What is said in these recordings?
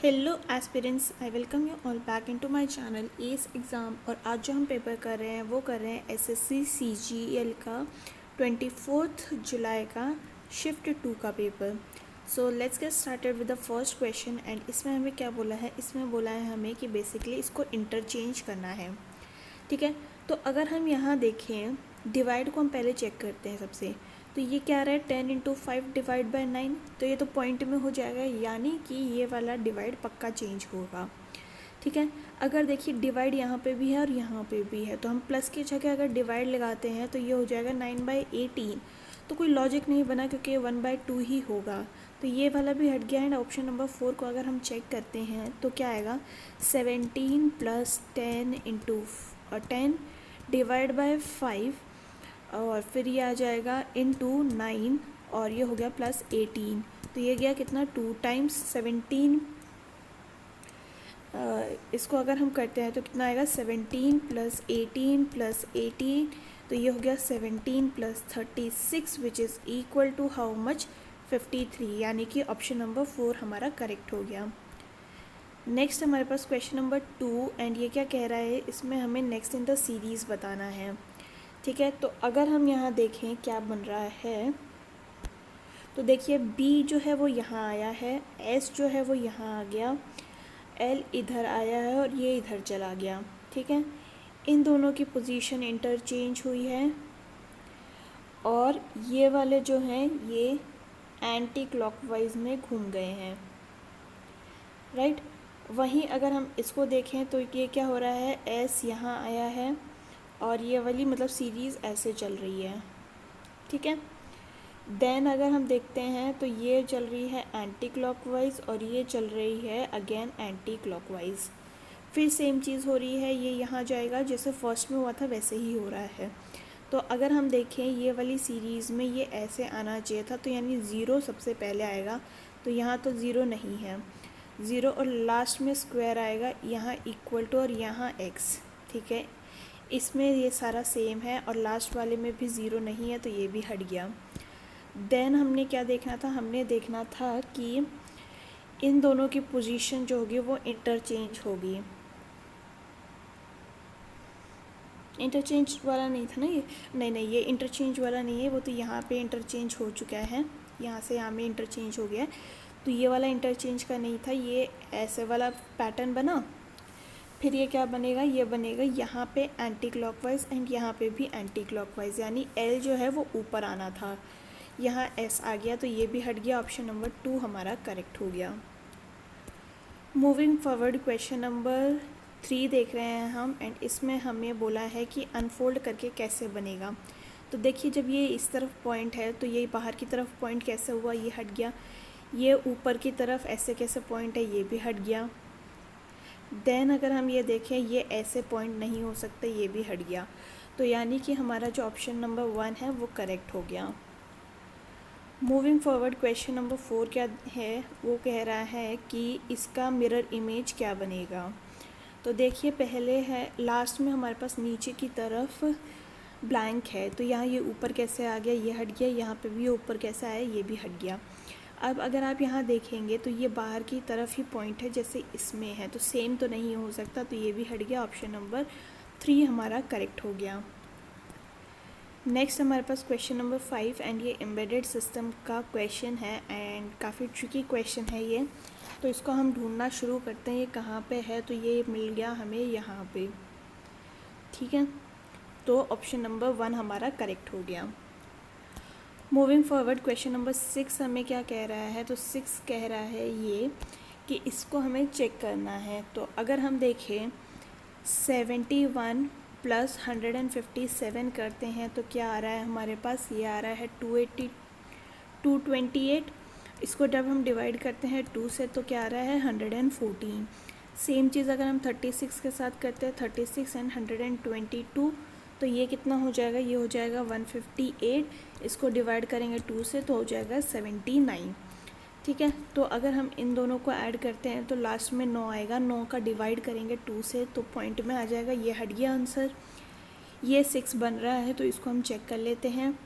Hello aspirants, I welcome you all back into my channel S exam. और आज जो हम पेपर कर रहे हैं वो कर रहे हैं एसएससी सीजीएल का 24 जुलाई का शिफ्ट 2 का paper. So let's get started with the first question. And इसमें हमें क्या बोला है, इसमें बोला है हमें कि बेसिकली इसको इंटरचेंज करना है। ठीक है, तो अगर हम यहाँ देखें डिवाइड को हम पहले चेक करते हैं सबसे। तो ये क्या आ रहा है 10 इंटू 5 डिवाइड बाई 9, तो ये तो पॉइंट में हो जाएगा, यानी कि ये वाला डिवाइड पक्का चेंज होगा। ठीक है, अगर देखिए डिवाइड यहाँ पे भी है और यहाँ पे भी है, तो हम प्लस की जगह अगर डिवाइड लगाते हैं तो ये हो जाएगा 9/18। तो कोई लॉजिक नहीं बना क्योंकि 1/2 ही होगा, तो ये वाला भी हट गया। एंड ऑप्शन नंबर 4 को अगर हम चेक करते हैं तो क्या आएगा 17 + 10 इंटू 10 डिवाइड बाय 5, और फिर ये आ जाएगा इंटू 9, और ये हो गया +18। तो ये गया कितना 2 टाइम्स 17। इसको अगर हम करते हैं तो कितना आएगा 17 + 18 + 18, तो ये हो गया 17 + 36 which is equal to how much 53, यानी कि ऑप्शन नंबर 4 हमारा करेक्ट हो गया। नेक्स्ट हमारे पास क्वेश्चन नंबर 2। एंड ये क्या कह रहा है, इसमें हमें नेक्स्ट इन द सीरीज़ बताना है। ठीक है, तो अगर हम यहाँ देखें क्या बन रहा है, तो देखिए बी जो है वो यहाँ आया है, एस जो है वो यहाँ आ गया, एल इधर आया है और ये इधर चला गया। ठीक है, इन दोनों की पोजीशन इंटरचेंज हुई है और ये वाले जो हैं ये एंटी क्लॉकवाइज में घूम गए हैं, राइट। वहीं अगर हम इसको देखें तो ये क्या हो रहा है, एस यहाँ आया है और ये वाली मतलब सीरीज़ ऐसे चल रही है। ठीक है, देन अगर हम देखते हैं तो ये चल रही है एंटी क्लॉकवाइज और ये चल रही है अगेन एंटी क्लॉकवाइज। फिर सेम चीज़ हो रही है, ये यहाँ जाएगा जैसे फर्स्ट में हुआ था वैसे ही हो रहा है। तो अगर हम देखें ये वाली सीरीज़ में ये ऐसे आना चाहिए था, तो यानी ज़ीरो सबसे पहले आएगा, तो यहाँ तो ज़ीरो नहीं है, ज़ीरो और लास्ट में स्क्वायर आएगा, यहाँ इक्वल टू और यहाँ एक्स। ठीक है, इसमें ये सारा सेम है और लास्ट वाले में भी ज़ीरो नहीं है, तो ये भी हट गया। देन हमने क्या देखना था, हमने देखना था कि इन दोनों की पोजीशन जो होगी वो इंटरचेंज होगी। इंटरचेंज वाला नहीं था ना ये, नहीं ये इंटरचेंज वाला नहीं है, वो तो यहाँ पे इंटरचेंज हो चुका है, यहाँ से यहाँ में इंटरचेंज हो गया है। तो ये वाला इंटरचेंज का नहीं था, ये ऐसे वाला पैटर्न बना। फिर ये क्या बनेगा, ये बनेगा यहाँ पे एंटी क्लॉकवाइज एंड यहाँ पे भी एंटी क्लॉकवाइज, यानी एल जो है वो ऊपर आना था, यहाँ एस आ गया, तो ये भी हट गया। ऑप्शन नंबर 2 हमारा करेक्ट हो गया। मूविंग फॉरवर्ड क्वेश्चन नंबर 3 देख रहे हैं हम। एंड इसमें हमें बोला है कि अनफोल्ड करके कैसे बनेगा। तो देखिए जब ये इस तरफ पॉइंट है तो ये बाहर की तरफ पॉइंट कैसे हुआ, ये हट गया। ये ऊपर की तरफ ऐसे कैसे पॉइंट है, ये भी हट गया। देन अगर हम ये देखें ये ऐसे पॉइंट नहीं हो सकते, ये भी हट गया। तो यानी कि हमारा जो ऑप्शन नंबर 1 है वो करेक्ट हो गया। मूविंग फॉरवर्ड क्वेश्चन नंबर 4 क्या है, वो कह रहा है कि इसका मिरर इमेज क्या बनेगा। तो देखिए पहले है लास्ट में हमारे पास नीचे की तरफ ब्लैंक है, तो यहाँ ये ऊपर कैसे आ गया, ये हट गया, यहाँ पे भी ऊपर कैसे आया, ये भी हट गया। अब अगर आप यहाँ देखेंगे तो ये बाहर की तरफ ही पॉइंट है जैसे इसमें है, तो सेम तो नहीं हो सकता, तो ये भी हट गया। ऑप्शन नंबर 3 हमारा करेक्ट हो गया। नेक्स्ट हमारे पास क्वेश्चन नंबर 5। एंड ये एम्बेडेड सिस्टम का क्वेश्चन है एंड काफ़ी ट्रिकी क्वेश्चन है ये, तो इसको हम ढूंढना शुरू करते हैं ये कहाँ पे है। तो ये मिल गया हमें यहाँ पे। ठीक है, तो ऑप्शन नंबर 1 हमारा करेक्ट हो गया। मूविंग फॉरवर्ड क्वेश्चन नंबर 6 हमें क्या कह रहा है, तो 6 कह रहा है ये कि इसको हमें चेक करना है। तो अगर हम देखें 71 + 157 करते हैं तो क्या आ रहा है हमारे पास, ये आ रहा है 228। इसको जब हम डिवाइड करते हैं 2 से तो क्या आ रहा है 114। सेम चीज़ अगर हम 36 के साथ करते हैं, 36 एंड 122, तो ये कितना हो जाएगा, ये हो जाएगा 158। इसको डिवाइड करेंगे 2 से तो हो जाएगा 79। ठीक है, तो अगर हम इन दोनों को ऐड करते हैं तो लास्ट में 9 आएगा, 9 का डिवाइड करेंगे 2 से तो पॉइंट में आ जाएगा, ये हट गया आंसर। ये 6 बन रहा है, तो इसको हम चेक कर लेते हैं।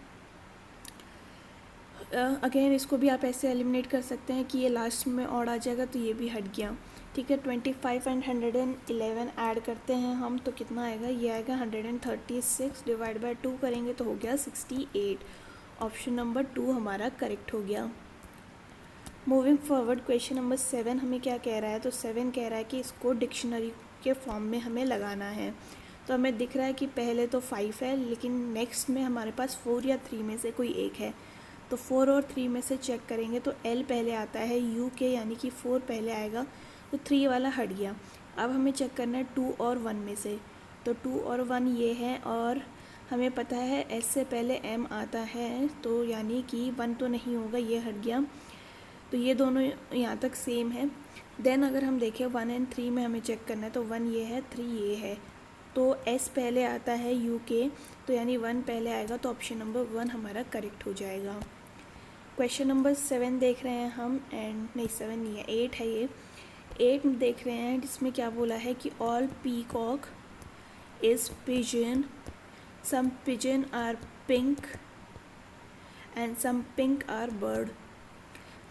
अगेन इसको भी आप ऐसे एलिमिनेट कर सकते हैं कि ये लास्ट में ऑड आ जाएगा, तो ये भी हट गया। ठीक है, 25 एंड 111 ऐड करते हैं हम, तो कितना आएगा, ये आएगा 136 डिवाइड बाय 2 करेंगे तो हो गया 68। ऑप्शन नंबर 2 हमारा करेक्ट हो गया। मूविंग फॉरवर्ड, क्वेश्चन नंबर 7 हमें क्या कह रहा है, तो 7 कह रहा है कि इसको डिक्शनरी के फॉर्म में हमें लगाना है। तो हमें दिख रहा है कि पहले तो 5 है, लेकिन नेक्स्ट में हमारे पास 4 या 3 में से कोई एक है। तो 4 और 3 में से चेक करेंगे तो L पहले आता है, U के यानी कि 4 पहले आएगा, तो 3 वाला हट गया। अब हमें चेक करना है 2 और 1 में से, तो 2 और 1 ये है, और हमें पता है S से पहले M आता है, तो यानी कि 1 तो नहीं होगा, ये हट गया। तो ये दोनों यहाँ तक सेम है। देन अगर हम देखें 1 एंड 3 में हमें चेक करना है, तो 1 ये है, 3 ये है, तो S पहले आता है U के, तो यानी 1 पहले आएगा, तो ऑप्शन नंबर 1 हमारा करेक्ट हो जाएगा। क्वेश्चन नंबर 7 देख रहे हैं हम, एंड नहीं 7 नहीं है, 8 है ये। 8 देख रहे हैं, जिसमें क्या बोला है कि all peacock is pigeon, some pigeon are pink and some pink are bird.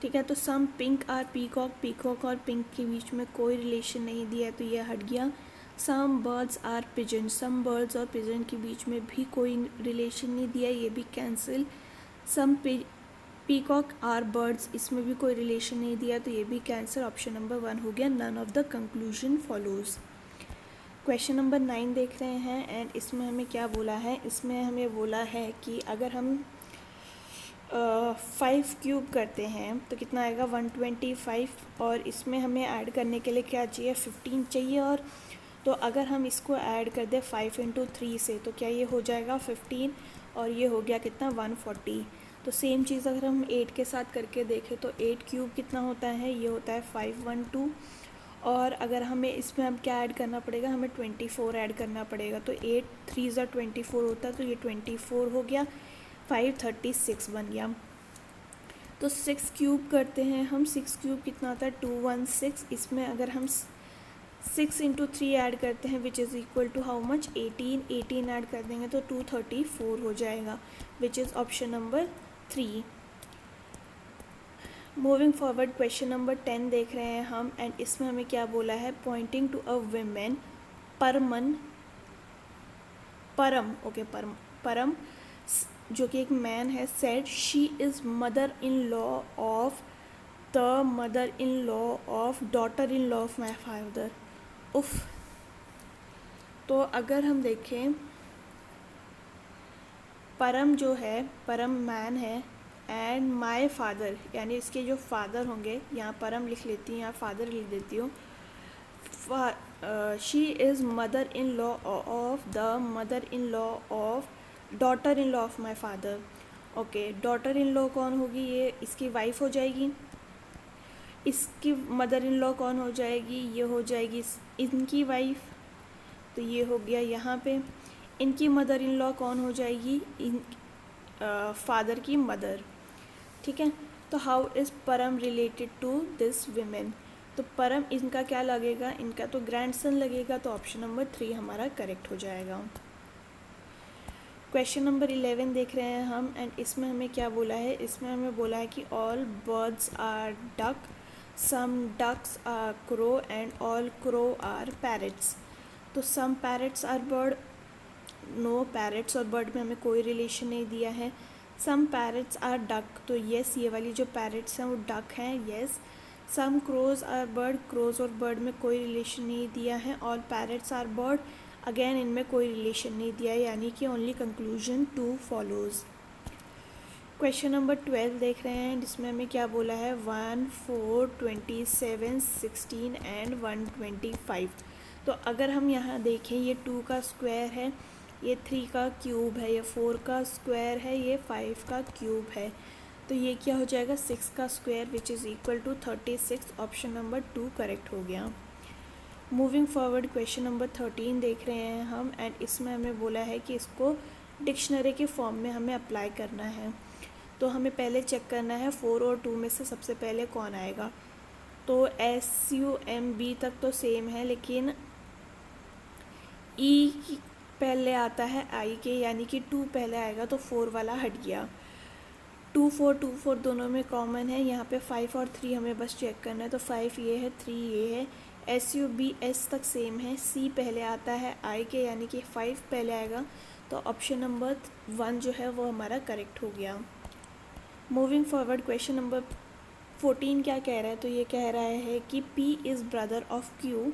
ठीक है, तो some pink are peacock, peacock और पिंक के बीच में कोई रिलेशन नहीं दिया है, तो ये हट गया। Some birds are pigeon, some birds और पिजन के बीच में भी कोई रिलेशन नहीं दिया, ये भी cancel. Some peacock are birds, इसमें भी कोई रिलेशन नहीं दिया, तो ये भी कैंसिल। ऑप्शन नंबर 1 हो गया, none of the conclusion follows. Question number 9 देख रहे हैं, एंड इसमें हमें क्या बोला है, इसमें हमें बोला है कि अगर हम 5 क्यूब करते हैं तो कितना आएगा, 125, और इसमें हमें ऐड करने के लिए क्या चाहिए, 15 चाहिए। और तो अगर हम इसको ऐड कर दें 5 × 3 से, तो क्या ये हो जाएगा 15, और ये हो गया कितना, 140। तो सेम चीज़ अगर हम 8 के साथ करके देखें तो 8 क्यूब कितना होता है, ये होता है 512। और अगर हमें इसमें अब क्या ऐड करना पड़ेगा, हमें 24 ऐड करना पड़ेगा, तो 8 3 ज़ा 24 होता है, तो ये 24 हो गया, 536 बन गया। तो 6 क्यूब करते हैं हम, 6 क्यूब कितना आता है, 216। इसमें अगर हम 6 × 3 ऐड करते हैं, which is equal to how much, 18 add कर देंगे तो 234 हो जाएगा, which is option number 3। Moving forward, question number 10 देख रहे हैं हम, एंड इसमें हमें क्या बोला है, पॉइंटिंग टू अ वुमेन परम, जो कि एक मैन है, said she is mother in law of daughter in law of my father. उफ। तो अगर हम देखें, परम जो है, परम मैन है, एंड माई फादर यानी इसके जो फादर होंगे, यहाँ परम लिख लेती हूँ, यहाँ फादर लिख देती हूँ। She is mother in law of daughter in law of my father. Okay, daughter in law कौन होगी, ये इसकी वाइफ हो जाएगी। इसकी मदर इन लॉ कौन हो जाएगी, ये हो जाएगी इनकी वाइफ, तो ये हो गया यहाँ पे। इनकी मदर इन लॉ कौन हो जाएगी, फादर की मदर। ठीक है, तो हाउ इज़ परम रिलेटेड टू दिस विमेन, तो परम इनका क्या लगेगा, इनका तो ग्रैंडसन लगेगा, तो ऑप्शन नंबर 3 हमारा करेक्ट हो जाएगा। क्वेश्चन नंबर 11 देख रहे हैं हम, एंड इसमें हमें क्या बोला है, इसमें हमें बोला है कि all birds are duck, some ducks are crow and all crow are parrots. तो some parrots are bird, no, parrots और बर्ड में हमें कोई रिलेशन नहीं दिया है। सम पैरट्स आर डक, तो येस, ये वाली जो पैरट्स हैं वो डक हैं, yes. Some crows are bird, crows और बर्ड में कोई रिलेशन नहीं दिया है। All parrots are bird, again इनमें कोई रिलेशन नहीं दिया है, यानी कि only conclusion 2 follows. Question number 12 देख रहे हैं, जिसमें हमें क्या बोला है, 1 4 27 16 एंड 125। तो अगर हम यहाँ देखें, ये 2 का स्क्वायर है, ये 3 का क्यूब है, ये 4 का स्क्वायर है, ये 5 का क्यूब है, तो ये क्या हो जाएगा, 6 का square, which is equal to 36। Option number 2 correct हो गया। मूविंग फॉरवर्ड, क्वेश्चन नंबर 13 देख रहे हैं हम, एंड इसमें हमें बोला है कि इसको डिक्शनरी के फॉर्म में हमें अप्लाई करना है। तो हमें पहले चेक करना है 4 और 2 में से सबसे पहले कौन आएगा। तो SUMB तक तो सेम है, लेकिन E पहले आता है I के, यानी कि 2 पहले आएगा, तो 4 वाला हट गया। 2 4 दोनों में कॉमन है। यहाँ पे 5 और 3 हमें बस चेक करना है, तो 5 ये है, 3 ये है। एस यू बी एस तक सेम है, सी पहले आता है आई के, यानी कि 5 पहले आएगा, तो ऑप्शन नंबर 1 जो है वो हमारा करेक्ट हो गया। मूविंग फॉरवर्ड, क्वेश्चन नंबर 14 क्या कह रहा है, तो ये कह रहा है कि P is brother of Q।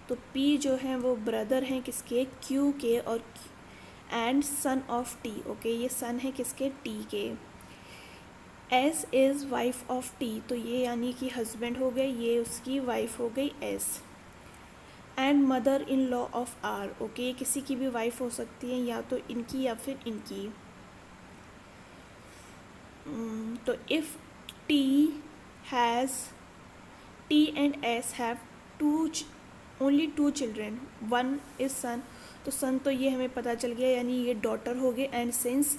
तो P जो है वो ब्रदर हैं किसके, Q के, और and son of T। Okay, ये सन है किसके, T के। S is wife of T, तो ये यानी कि हस्बैंड हो गए, ये उसकी वाइफ हो गई S। And mother in law of R। Okay, किसी की भी वाइफ हो सकती है, या तो इनकी या फिर इनकी। तो if T has, T and S have only 2 children, 1 is सन, तो सन तो ये हमें पता चल गया, यानी ये डॉटर हो गए। एंड सिंस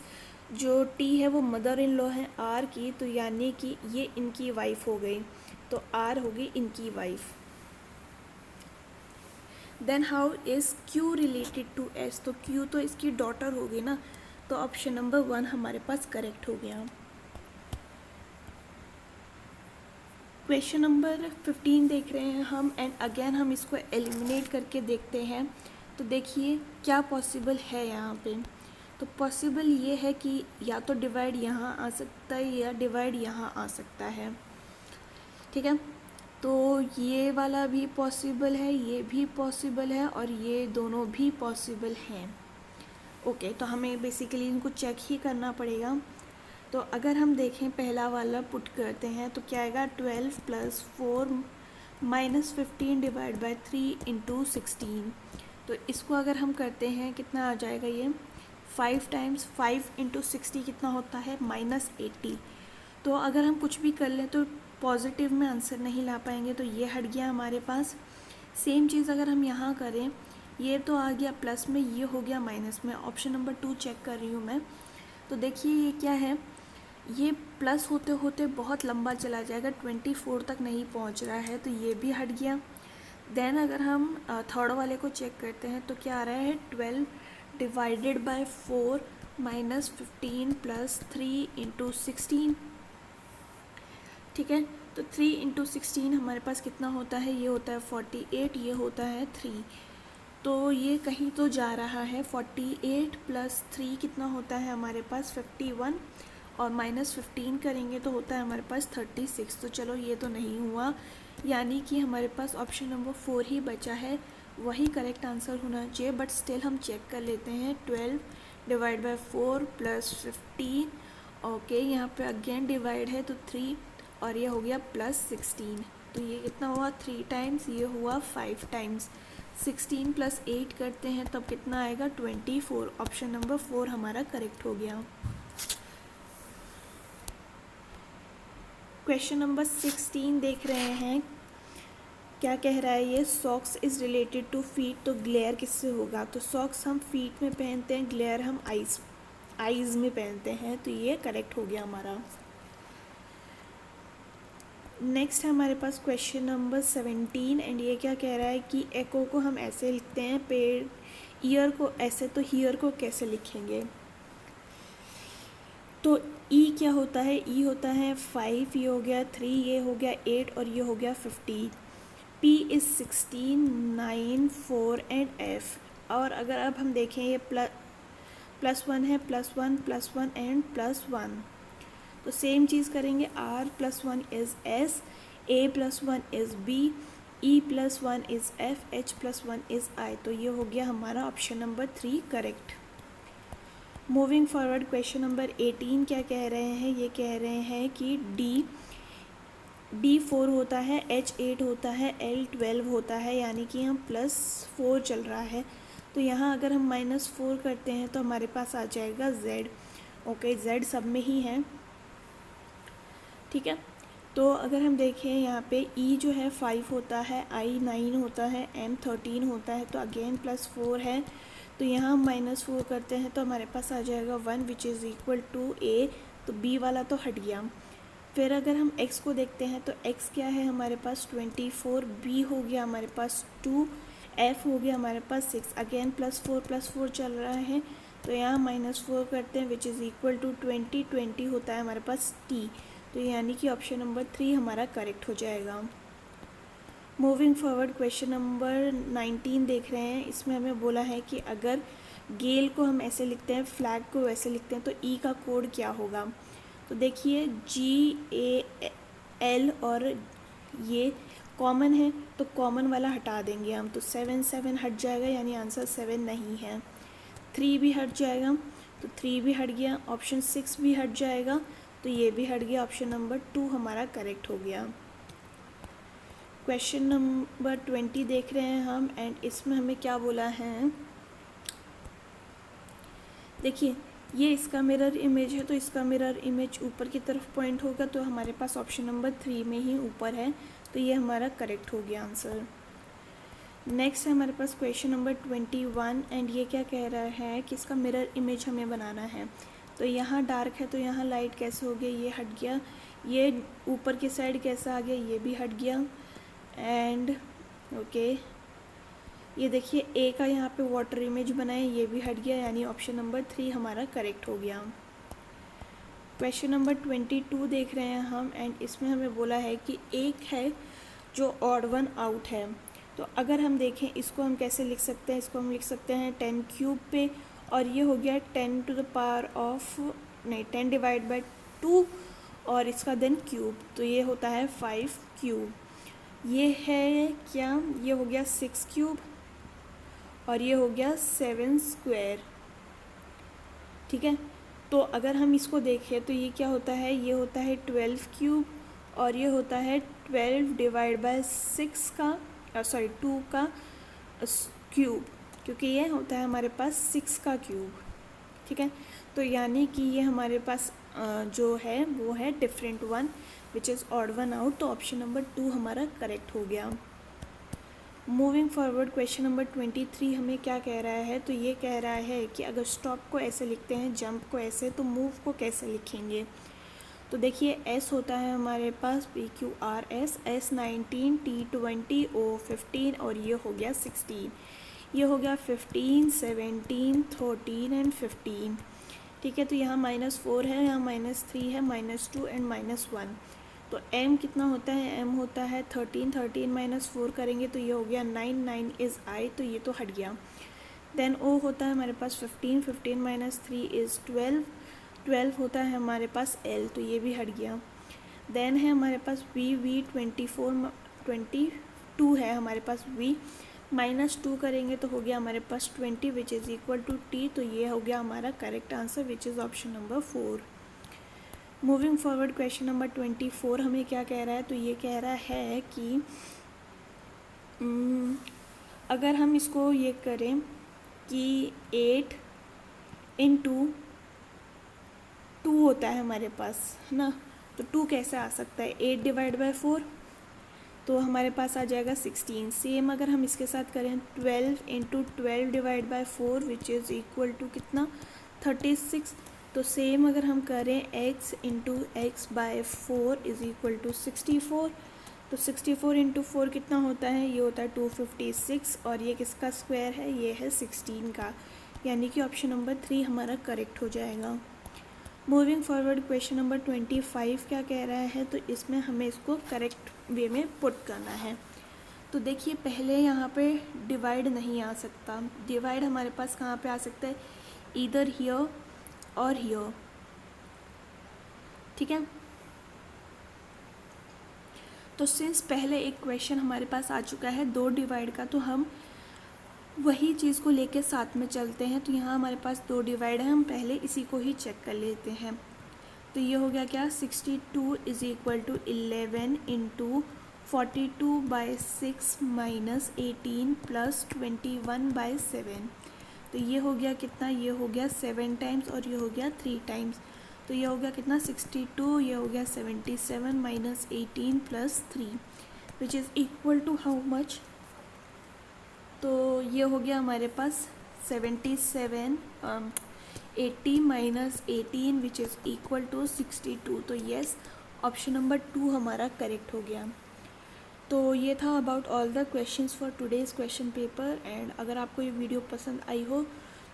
जो T है वो मदर इन लॉ है R की, तो यानी कि ये इनकी वाइफ हो गई, तो R हो गई इनकी wife. Then how is Q related to S, तो Q तो इसकी डॉटर हो गई ना, तो ऑप्शन नंबर 1 हमारे पास करेक्ट हो गया। क्वेश्चन नंबर 15 देख रहे हैं हम, एंड अगेन हम इसको एलिमिनेट करके देखते हैं। तो देखिए क्या पॉसिबल है यहाँ पे। तो पॉसिबल ये है कि या तो डिवाइड यहाँ आ सकता है या डिवाइड यहाँ आ सकता है, ठीक है। तो ये वाला भी पॉसिबल है, ये भी पॉसिबल है, और ये दोनों भी पॉसिबल हैं। ओके, तो हमें बेसिकली इनको चेक ही करना पड़ेगा। तो अगर हम देखें पहला वाला पुट करते हैं, तो क्या आएगा, 12 + 4 - 15 डिवाइड बाय 3 इंटू 16। तो इसको अगर हम करते हैं कितना आ जाएगा, ये 5 टाइम्स 5 इंटू 60 कितना होता है, -80। तो अगर हम कुछ भी कर लें तो पॉजिटिव में आंसर नहीं ला पाएंगे, तो ये हट गया हमारे पास। सेम चीज़ अगर हम यहाँ करें, ये तो आ गया प्लस में, ये हो गया माइनस में। ऑप्शन नंबर 2 चेक कर रही हूँ मैं। तो देखिए ये क्या है, ये प्लस होते होते बहुत लंबा चला जाएगा, 24 तक नहीं पहुंच रहा है, तो ये भी हट गया। देन अगर हम थर्ड वाले को चेक करते हैं, तो क्या आ रहा है, 12 डिवाइडेड बाय 4 - 15 + 3 इंटू 16, ठीक है। तो 3 इंटू 16 हमारे पास कितना होता है, ये होता है 48, ये होता है 3। तो ये कहीं तो जा रहा है, 48 + 3 कितना होता है हमारे पास, 51, और -15 करेंगे तो होता है हमारे पास 36। तो चलो ये तो नहीं हुआ, यानी कि हमारे पास ऑप्शन नंबर 4 ही बचा है, वही करेक्ट आंसर होना चाहिए। बट स्टिल हम चेक कर लेते हैं, 12 डिवाइड बाय 4 + 15, ओके, यहाँ पे अगेन डिवाइड है तो 3, और ये हो गया +16। तो ये कितना हुआ, 3 टाइम्स, ये हुआ 5 टाइम्स। 16 + 8 करते हैं तब कितना आएगा, 24। ऑप्शन नंबर 4 हमारा करेक्ट हो गया। क्वेश्चन नंबर 16 देख रहे हैं, क्या कह रहा है ये, socks is related to feet. तो ग्लेयर किससे होगा, तो सॉक्स हम फीट में पहनते हैं, ग्लेयर हम आईज़ में पहनते हैं, तो ये करेक्ट हो गया हमारा। नेक्स्ट है हमारे पास क्वेश्चन नंबर 17, एंड ये क्या कह रहा है कि एको को हम ऐसे लिखते हैं, पेड़, ईयर को ऐसे, तो हीयर को कैसे लिखेंगे। तो ई क्या होता है, ई होता है 5, ये हो गया 3, ये हो गया 8, और ये हो गया 50। P is 16, 9, 4 and F. और अगर अब हम देखें, ये +1 है, +1 +1 एंड +1, तो सेम चीज़ करेंगे, R +1 is S, A +1 is B, E +1 is F, H +1 is I। तो ये हो गया हमारा option number 3 correct. Moving forward, question number 18 क्या कह रहे हैं, ये कह रहे हैं कि D 4 होता है, H 8 होता है, L 12 होता है, यानी कि हम +4 चल रहा है। तो यहाँ अगर हम -4 करते हैं तो हमारे पास आ जाएगा Z। ओके, Z सब में ही है, ठीक है। तो अगर हम देखें यहाँ पे E जो है 5 होता है, I 9 होता है, M 13 होता है, तो अगेन +4 है। तो यहाँ हम -4 करते हैं तो हमारे पास आ जाएगा 1 which is equal to A। तो B वाला तो हट गया। फिर अगर हम X को देखते हैं तो X क्या है हमारे पास 24, B हो गया हमारे पास 2, F हो गया हमारे पास 6, अगेन +4 चल रहा है, तो यहाँ -4 करते हैं विच इज़ इक्वल टू 20, 20 होता है हमारे पास t, तो यानी कि ऑप्शन नंबर 3 हमारा करेक्ट हो जाएगा। मूविंग फॉरवर्ड क्वेश्चन नंबर 19 देख रहे हैं। इसमें हमें बोला है कि अगर गेल को हम ऐसे लिखते हैं, फ्लैग को वैसे लिखते हैं, तो ई का कोड क्या होगा। तो देखिए GAL और ये कॉमन है तो कॉमन वाला हटा देंगे हम, तो 7 7 हट जाएगा, यानी आंसर 7 नहीं है। 3 भी हट जाएगा, तो 3 भी हट गया। ऑप्शन 6 भी हट जाएगा, तो ये भी हट गया। ऑप्शन नंबर 2 हमारा करेक्ट हो गया। क्वेश्चन नंबर 20 देख रहे हैं हम, एंड इसमें हमें क्या बोला है, देखिए ये इसका मिरर इमेज है, तो इसका मिरर इमेज ऊपर की तरफ पॉइंट होगा, तो हमारे पास ऑप्शन नंबर 3 में ही ऊपर है, तो ये हमारा करेक्ट हो गया आंसर। नेक्स्ट है हमारे पास क्वेश्चन नंबर 21, एंड ये क्या कह रहा है कि इसका मिरर इमेज हमें बनाना है। तो यहाँ डार्क है तो यहाँ लाइट कैसे हो गया, ये हट गया। ये ऊपर की साइड कैसा आ गया, ये भी हट गया। एंड ओके ये देखिए ए का यहाँ पे वाटर इमेज बनाए, ये भी हट गया, यानी ऑप्शन नंबर 3 हमारा करेक्ट हो गया। क्वेश्चन नंबर 22 देख रहे हैं हम, एंड इसमें हमें बोला है कि एक है जो ऑड वन आउट है। तो अगर हम देखें इसको हम कैसे लिख सकते हैं, इसको हम लिख सकते हैं 10 क्यूब पे, और ये हो गया 10 to the power of 10 divide by 2 और इसका देन क्यूब, तो ये होता है 5 क्यूब। ये है क्या, ये हो गया 6 क्यूब और ये हो गया 7 स्क्वायर। ठीक है, तो अगर हम इसको देखें तो ये क्या होता है, ये होता है 12 क्यूब और ये होता है 12 डिवाइड बाय 6 का 2 का क्यूब, क्योंकि ये होता है हमारे पास 6 का क्यूब। ठीक है, तो यानी कि ये हमारे पास जो है वो है different one which is odd one out, तो ऑप्शन नंबर 2 हमारा करेक्ट हो गया। मूविंग फॉरवर्ड क्वेश्चन नंबर 23 हमें क्या कह रहा है, तो ये कह रहा है कि अगर स्टॉप को ऐसे लिखते हैं, जंप को ऐसे, तो मूव को कैसे लिखेंगे। तो देखिए एस होता है हमारे पास PQRS, S 19, T 20, O 15 और ये हो गया 16। ये हो गया 15, 17, 13 एंड 15। ठीक है, तो यहाँ -4 है, यहाँ -3 है, -2 एंड -1। तो m कितना होता है, m होता है 13, 13 -4 करेंगे तो ये हो गया 9, 9 इज़ I, तो ये तो हट गया। देन O होता है हमारे पास 15, 15 -3 इज़ 12, 12 होता है हमारे पास L, तो ये भी हट गया। देन है हमारे पास V 22 है हमारे पास V, -2 करेंगे तो हो गया हमारे पास 20 which is equal to T, तो ये हो गया हमारा correct answer which is option number 4। Moving forward question number 24 हमें क्या कह रहा है, तो ये कह रहा है कि अगर हम इसको ये करें कि 8 इंटू 2 होता है हमारे पास, है ना, तो 2 कैसे आ सकता है, 8 डिवाइड बाई 4, तो हमारे पास आ जाएगा 16। सेम अगर हम इसके साथ करें 12 into 12 divide by 4 which is equal to कितना 36, तो सेम अगर हम करें x into x by 4 is equal to 64, तो 64 इंटू 4 कितना होता है, ये होता है 256 और ये किसका स्क्वायर है, ये है 16 का, यानी कि ऑप्शन नंबर 3 हमारा करेक्ट हो जाएगा। मूविंग फॉरवर्ड क्वेश्चन नंबर 25 क्या कह रहा है, तो इसमें हमें इसको करेक्ट वे में पुट करना है। तो देखिए पहले यहाँ पे डिवाइड नहीं आ सकता, डिवाइड हमारे पास कहाँ पे आ सकता है, ईदर हियर और हियर। ठीक है, तो सिंस पहले एक क्वेश्चन हमारे पास आ चुका है 2 डिवाइड का, तो हम वही चीज़ को लेके साथ में चलते हैं। तो यहाँ हमारे पास 2 डिवाइड है, हम पहले इसी को ही चेक कर लेते हैं। तो ये हो गया क्या, 62 is equal to 11 into 42/6 minus 18 plus 21/7, तो ये हो गया कितना, ये हो गया 7 टाइम्स और ये हो गया 3 टाइम्स, तो ये हो गया कितना 62, ये हो गया 77 minus 18 plus 3 which is equal to how much, तो ये हो गया हमारे पास 77, 80 minus 18 which is equal to 62, तो येस ऑप्शन नंबर 2 हमारा करेक्ट हो गया। तो ये था about all the questions for today's question paper, and अगर आपको ये वीडियो पसंद आई हो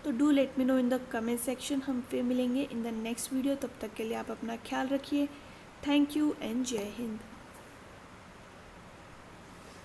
तो do let me know in the comment section. हम फिर मिलेंगे इन द नेक्स्ट वीडियो, तब तक के लिए आप अपना ख्याल रखिए। थैंक यू एंड जय हिंद।